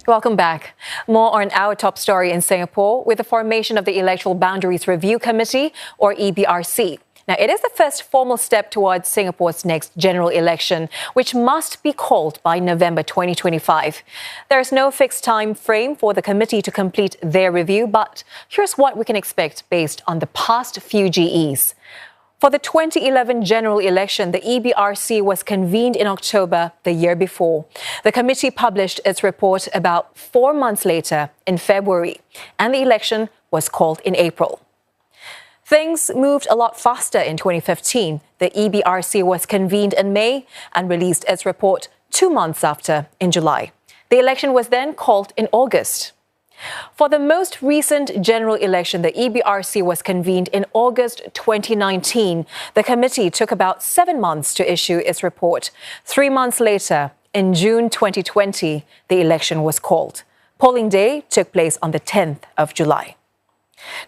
Welcome back. More on our top story in Singapore with the formation of the Electoral Boundaries Review Committee, or EBRC. Now, it is the first formal step towards Singapore's next general election, which must be called by November 2025. There is no fixed time frame for the committee to complete their review, but here's what we can expect based on the past few GEs. For the 2011 general election, the EBRC was convened in October the year before. The committee published its report about 4 months later in February, and the election was called in April. Things moved a lot faster in 2015. The EBRC was convened in May and released its report 2 months after, in July. The election was then called in August. For the most recent general election, the EBRC was convened in August 2019. The committee took about 7 months to issue its report. 3 months later, in June 2020, the election was called. Polling day took place on the 10th of July.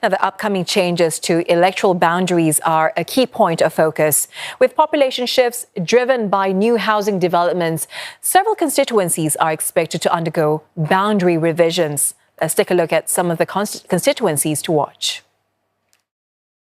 Now, the upcoming changes to electoral boundaries are a key point of focus. With population shifts driven by new housing developments, several constituencies are expected to undergo boundary revisions. Let's take a look at some of the constituencies to watch.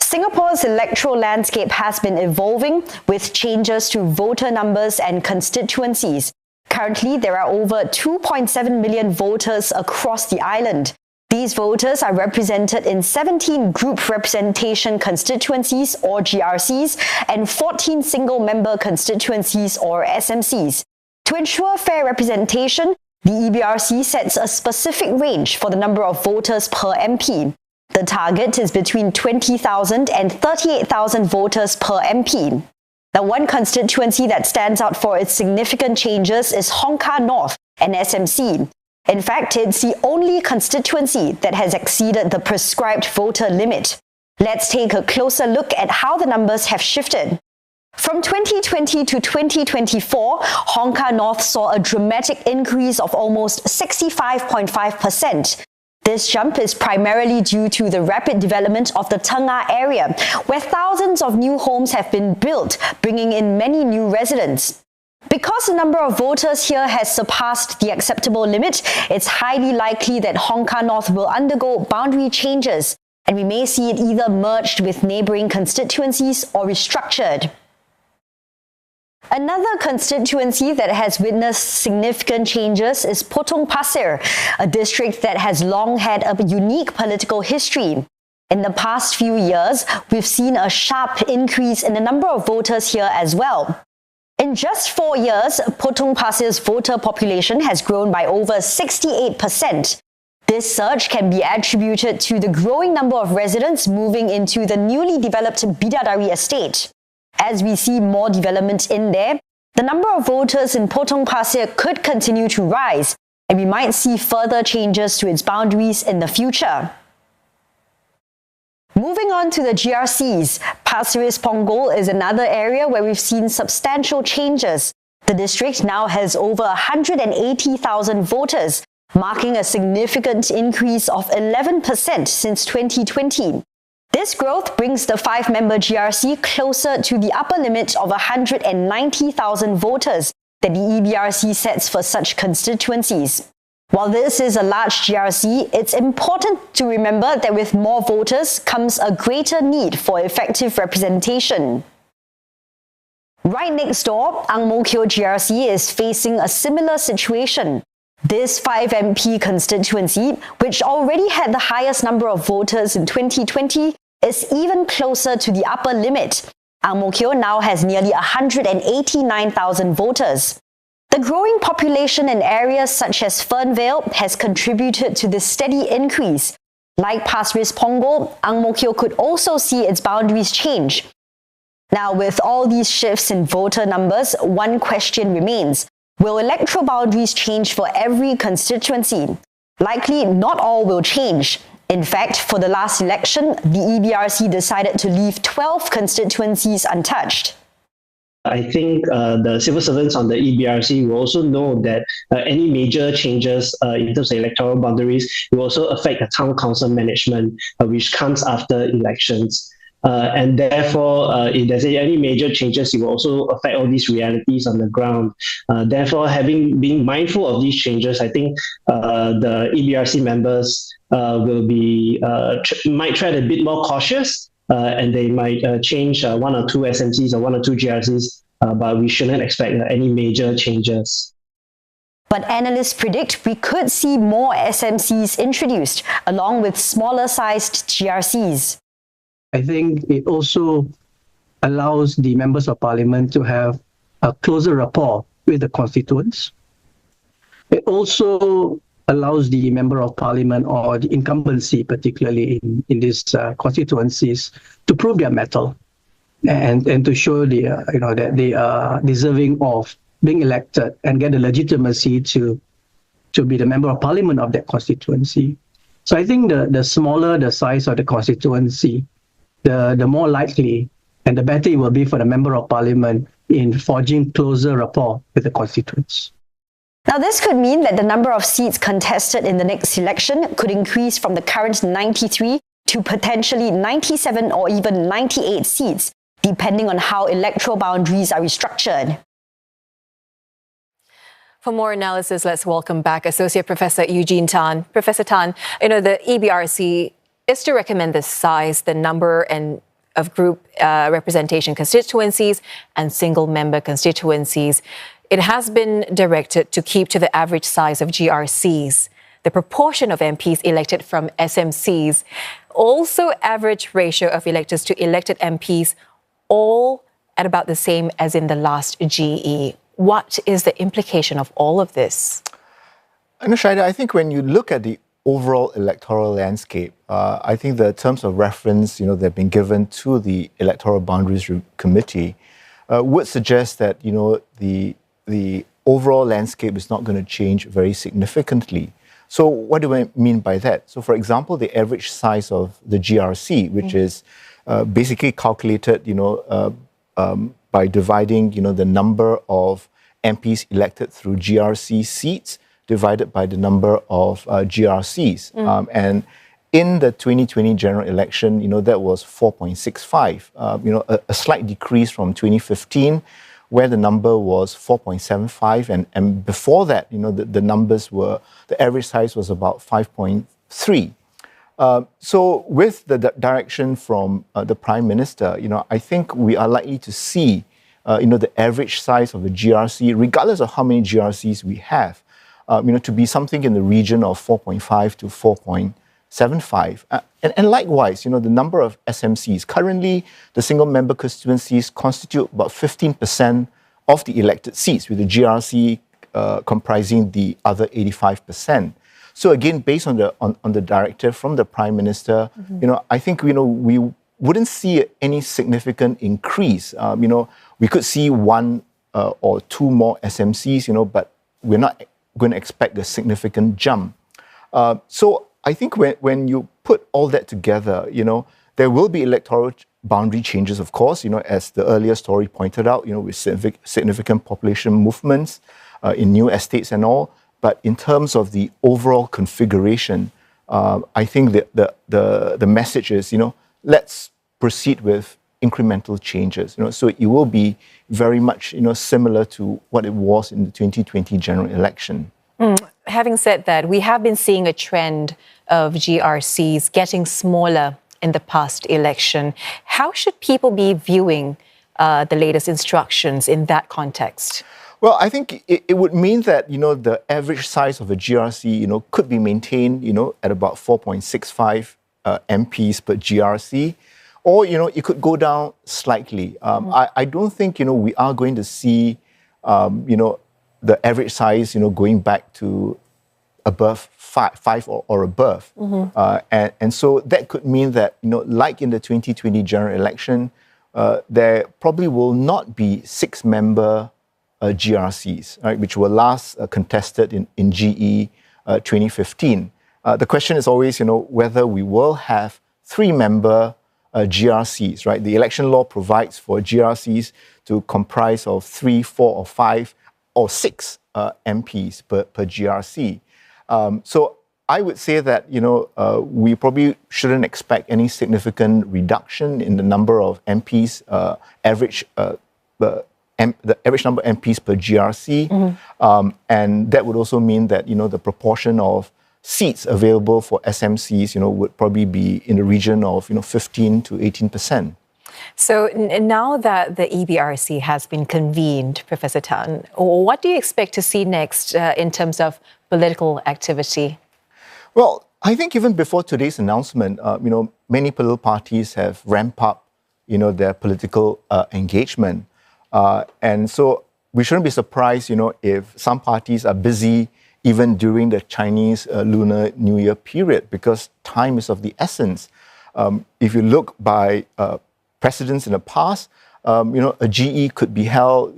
Singapore's electoral landscape has been evolving with changes to voter numbers and constituencies. Currently, there are over 2.7 million voters across the island. These voters are represented in 17 group representation constituencies or GRCs and 14 single-member constituencies or SMCs. To ensure fair representation, the EBRC sets a specific range for the number of voters per MP. The target is between 20,000 and 38,000 voters per MP. The one constituency that stands out for its significant changes is Hong Kong North, an SMC. In fact, it's the only constituency that has exceeded the prescribed voter limit. Let's take a closer look at how the numbers have shifted. From 2020 to 2024, Hong Kong North saw a dramatic increase of almost 65.5%. This jump is primarily due to the rapid development of the Teng Ah area, where thousands of new homes have been built, bringing in many new residents. Because the number of voters here has surpassed the acceptable limit, it's highly likely that Hong Kong North will undergo boundary changes, and we may see it either merged with neighbouring constituencies or restructured. Another constituency that has witnessed significant changes is Potong Pasir, a district that has long had a unique political history. In the past few years, we've seen a sharp increase in the number of voters here as well. In just 4 years, Potong Pasir's voter population has grown by over 68%. This surge can be attributed to the growing number of residents moving into the newly developed Bidadari estate. As we see more development in there, the number of voters in Potong Pasir could continue to rise, and we might see further changes to its boundaries in the future. Moving on to the GRCs, Pasir Ris Punggol is another area where we've seen substantial changes. The district now has over 180,000 voters, marking a significant increase of 11% since 2020. This growth brings the 5-member GRC closer to the upper limit of 190,000 voters that the EBRC sets for such constituencies. While this is a large GRC, it's important to remember that with more voters comes a greater need for effective representation. Right next door, Ang Mo Kio GRC is facing a similar situation. This 5MP constituency, which already had the highest number of voters in 2020, is even closer to the upper limit. Ang Mo Kio now has nearly 189,000 voters. The growing population in areas such as Fernvale has contributed to this steady increase. Like Pasir Ris Punggol, Ang Mo Kio could also see its boundaries change. Now, with all these shifts in voter numbers, one question remains. Will electoral boundaries change for every constituency? Likely not all will change. In fact, for the last election, the EBRC decided to leave 12 constituencies untouched. I think the civil servants on the EBRC will also know that any major changes in terms of electoral boundaries will also affect the town council management, which comes after elections. And therefore, if there's any major changes, it will also affect all these realities on the ground. Therefore, being mindful of these changes, I think the EBRC members might tread a bit more cautious, and they might change one or two SMCs or one or two GRCs, but we shouldn't expect any major changes. But analysts predict we could see more SMCs introduced, along with smaller-sized GRCs. I think it also allows the members of parliament to have a closer rapport with the constituents. It also allows the member of parliament or the incumbency, particularly in these constituencies, to prove their mettle and to show that they are deserving of being elected and get the legitimacy to be the member of parliament of that constituency. So I think the smaller the size of the constituency, the more likely and the better it will be for the member of parliament in forging closer rapport with the constituents. Now, this could mean that the number of seats contested in the next election could increase from the current 93 to potentially 97 or even 98 seats, depending on how electoral boundaries are restructured. For more analysis, let's welcome back Associate Professor Eugene Tan. Professor Tan, the EBRC is to recommend the size, the number of group representation constituencies and single-member constituencies. It has been directed to keep to the average size of GRCs, the proportion of MPs elected from SMCs, also average ratio of electors to elected MPs, all at about the same as in the last GE. What is the implication of all of this? Shaida, I think when you look at the overall electoral landscape, I think the terms of reference, that have been given to the Electoral Boundaries Review Committee would suggest that, the overall landscape is not going to change very significantly. So what do I mean by that? So for example, the average size of the GRC, which is basically calculated, by dividing, the number of MPs elected through GRC seats divided by the number of GRCs. And in the 2020 general election, that was 4.65, a slight decrease from 2015, where the number was 4.75. And before that, the numbers were, the average size was about 5.3. So with the direction from the Prime Minister, I think we are likely to see, the average size of a GRC, regardless of how many GRCs we have, to be something in the region of 4.5 to 4.75. And likewise, the number of SMCs. Currently, the single-member constituencies constitute about 15% of the elected seats, with the GRC comprising the other 85%. So again, based on the directive from the Prime Minister, I think we wouldn't see any significant increase. We could see one or two more SMCs, but we're not going to expect a significant jump. So I think when you put all that together, there will be electoral boundary changes, of course, as the earlier story pointed out, with significant population movements in new estates and all. But in terms of the overall configuration, I think the message is, let's proceed with incremental changes. So it will be very much, similar to what it was in the 2020 general election. Having said that, we have been seeing a trend of GRCs getting smaller in the past election. How should people be viewing the latest instructions in that context? Well, I think it would mean that, the average size of a GRC, could be maintained, at about 4.65 MPs per GRC, or, it could go down slightly. I don't think, we are going to see, the average size, going back to above five or above. And so that could mean that, like in the 2020 general election, there probably will not be 6-member GRCs, right, which were last contested in GE 2015. The question is always, whether we will have 3-member GRCs, right? The election law provides for GRCs to comprise of 3, 4, or 5, or 6 MPs per GRC. So I would say that, we probably shouldn't expect any significant reduction in the number of MPs, the average number of MPs per GRC. And that would also mean that, the proportion of seats available for SMCs, would probably be in the region of, 15 to 18%. So now that the EBRC has been convened, Professor Tan, what do you expect to see next in terms of political activity? Well, I think even before today's announcement, many political parties have ramped up, their political engagement. And so we shouldn't be surprised, if some parties are busy even during the Chinese Lunar New Year period, because time is of the essence. If you look by precedents in the past, a GE could be held,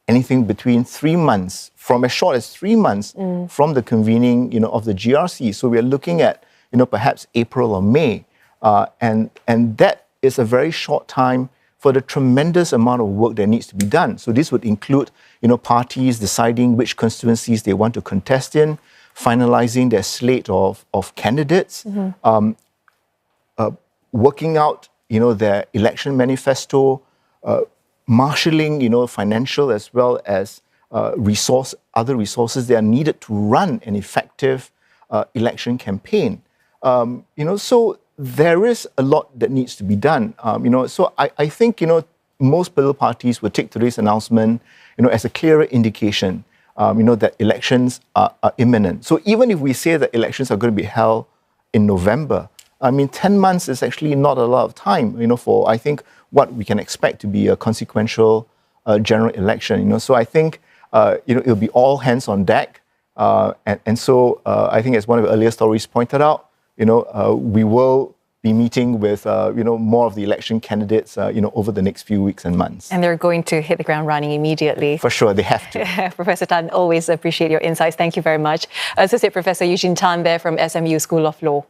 anything between 3 months, from as short as 3 months from the convening, of the GRC. So we are looking at, perhaps April or May. And that is a very short time for the tremendous amount of work that needs to be done. So this would include, parties deciding which constituencies they want to contest in, finalizing their slate of candidates, working out, their election manifesto, marshalling, financial as well as other resources that are needed to run an effective election campaign. So there is a lot that needs to be done. So I think, most political parties will take today's announcement, as a clearer indication, that elections are imminent. So even if we say that elections are going to be held in November, 10 months is actually not a lot of time, for, I think, what we can expect to be a consequential general election. So I think, it'll be all hands on deck. And so I think, as one of the earlier stories pointed out, we will be meeting with, more of the election candidates, over the next few weeks and months. And they're going to hit the ground running immediately. For sure, they have to. Professor Tan, always appreciate your insights. Thank you very much. Associate Professor Eugene Tan there from SMU School of Law.